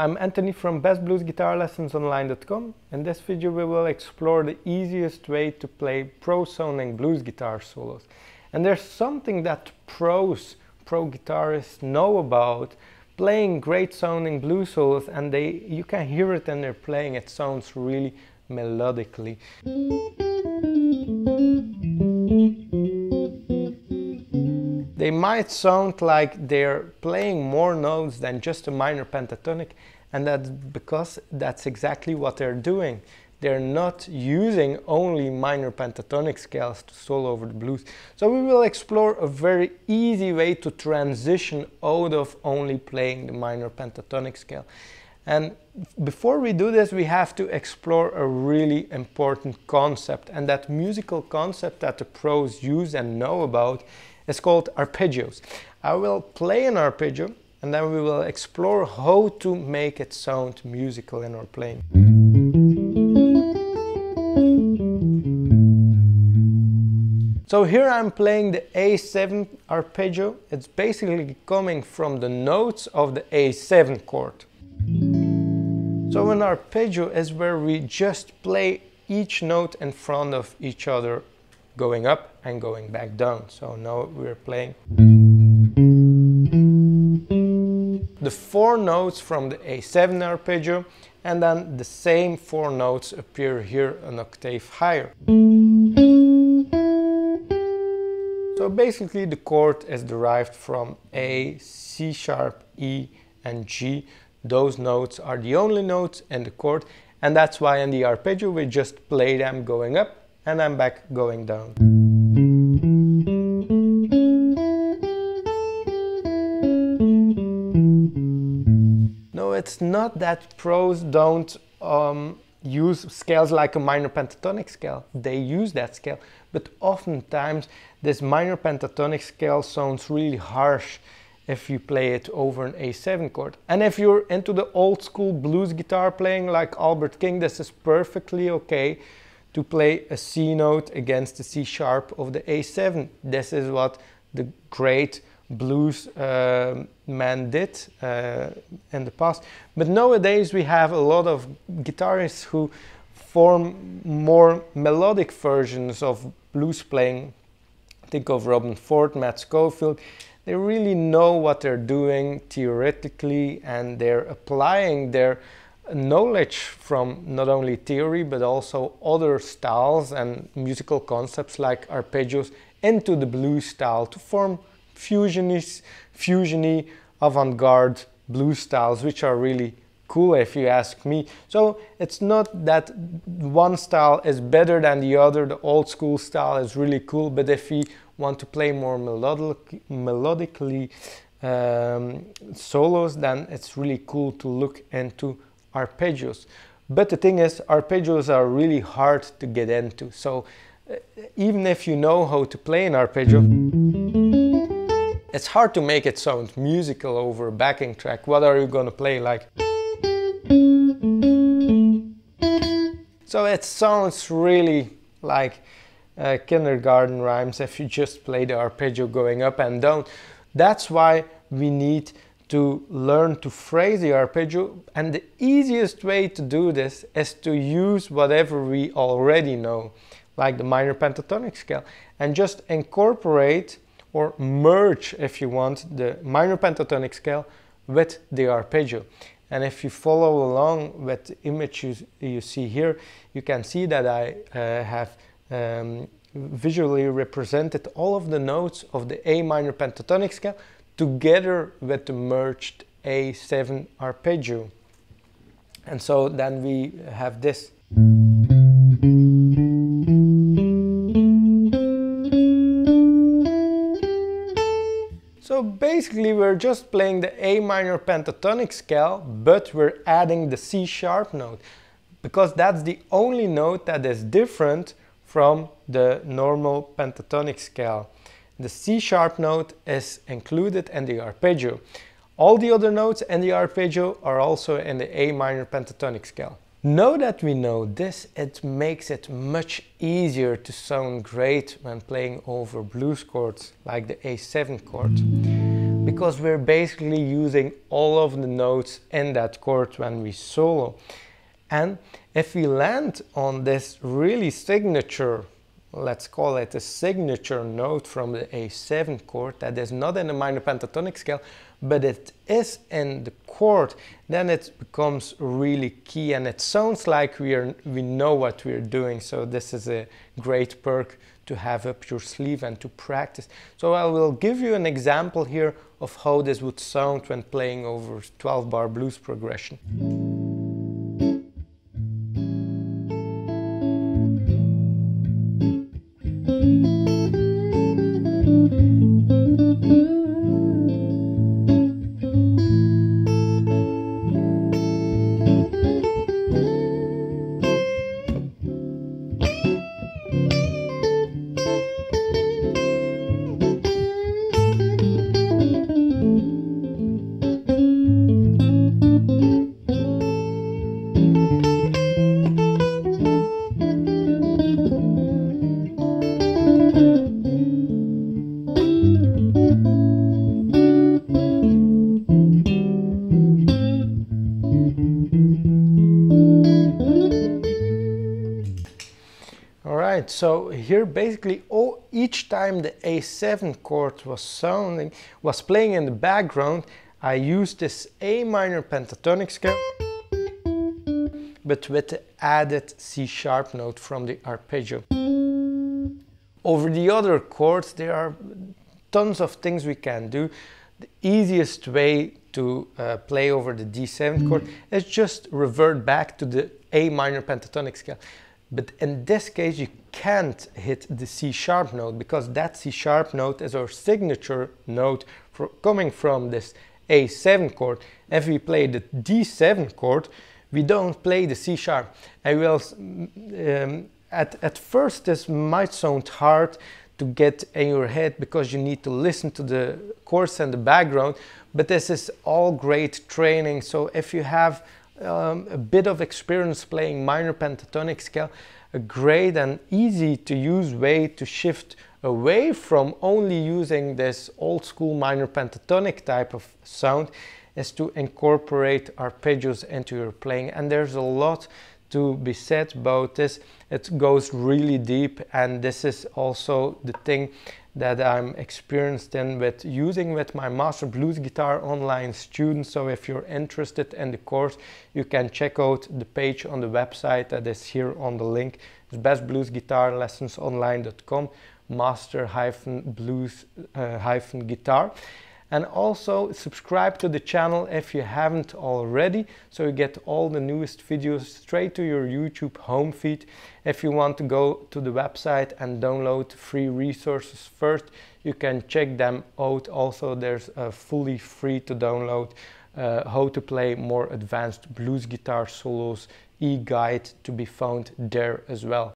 I'm Anthony from bestbluesguitarlessonsonline.com. In this video we will explore the easiest way to play pro-sounding blues guitar solos. And there's something that pro guitarists know about playing great sounding blues solos, and you can hear it in their playing. It sounds really melodically. They might sound like they're playing more notes than just a minor pentatonic, and that's because that's exactly what they're doing. They're not using only minor pentatonic scales to solo over the blues. So we will explore a very easy way to transition out of only playing the minor pentatonic scale. And before we do this, we have to explore a really important concept, and that musical concept that the pros use and know about is called arpeggios. I will play an arpeggio and then we will explore how to make it sound musical in our playing. So here I'm playing the A7 arpeggio. It's basically coming from the notes of the A7 chord. So an arpeggio is where we just play each note in front of each other, going up and going back down. So now we're playing the 4 notes from the A7 arpeggio, and then the same 4 notes appear here an octave higher. So basically the chord is derived from A, C sharp, E and G. Those notes are the only notes in the chord, and that's why in the arpeggio we just play them going up and then back going down. No, it's not that pros don't use scales like a minor pentatonic scale. They use that scale, but oftentimes this minor pentatonic scale sounds really harsh if you play it over an A7 chord. And if you're into the old school blues guitar playing like Albert King, this is perfectly okay to play a C note against the C sharp of the A7. This is what the great blues man did in the past. But nowadays we have a lot of guitarists who form more melodic versions of blues playing. Think of Robin Ford, Matt Schofield. They really know what they're doing theoretically, and they're applying their knowledge from not only theory but also other styles and musical concepts like arpeggios into the blues style to form fusiony avant-garde blues styles, which are really cool if you ask me. So it's not that one style is better than the other. The old school style is really cool, but if we want to play more melodically solos, then it's really cool to look into arpeggios. But the thing is, arpeggios are really hard to get into. So even if you know how to play an arpeggio, it's hard to make it sound musical over a backing track. What are you going to play like? So it sounds really like kindergarten rhymes if you just play the arpeggio going up and down. That's why we need to learn to phrase the arpeggio, and the easiest way to do this is to use whatever we already know, like the minor pentatonic scale, and just incorporate or merge, if you want, the minor pentatonic scale with the arpeggio. And if you follow along with the image you see here, you can see that I have visually represented all of the notes of the A minor pentatonic scale together with the merged A7 arpeggio. And so then we have this. So basically we're just playing the A minor pentatonic scale, but we're adding the C sharp note, because that's the only note that is different from the normal pentatonic scale. The C sharp note is included in the arpeggio. All the other notes in the arpeggio are also in the A minor pentatonic scale. Now that we know this, it makes it much easier to sound great when playing over blues chords like the A7 chord. because we're basically using all of the notes in that chord when we solo. And if we land on this really signature, let's call it a signature note from the A7 chord that is not in the minor pentatonic scale, but it is in the chord, then it becomes really key and it sounds like we know what we're doing. So this is a great perk to have up your sleeve and to practice. So I will give you an example here of how this would sound when playing over 12-bar blues progression. Alright, so here basically each time the A7 chord was playing in the background, I used this A minor pentatonic scale, but with the added C sharp note from the arpeggio. Over the other chords, there are tons of things we can do. The easiest way to play over the D7 chord is just revert back to the A minor pentatonic scale. But in this case, you can't hit the C sharp note because that C sharp note is our signature note coming from this A7 chord. If we play the D7 chord, we don't play the C sharp. I will, at first this might sound hard to get in your head because you need to listen to the chords in the background, but this is all great training. So if you have a bit of experience playing minor pentatonic scale, a great and easy to use way to shift away from only using this old school minor pentatonic type of sound is to incorporate arpeggios into your playing. And there's a lot to be said about this. It goes really deep, and this is also the thing that I'm experienced in with using with my Master Blues Guitar online students. So if you're interested in the course, you can check out the page on the website that is here on the link. It's bestbluesguitarlessonsonline.com, master-blues-guitar. And also subscribe to the channel if you haven't already, so you get all the newest videos straight to your YouTube home feed. If you want to go to the website and download free resources first, you can check them out. Also, there's a fully free to download how to play more advanced blues guitar solos e-guide to be found there as well.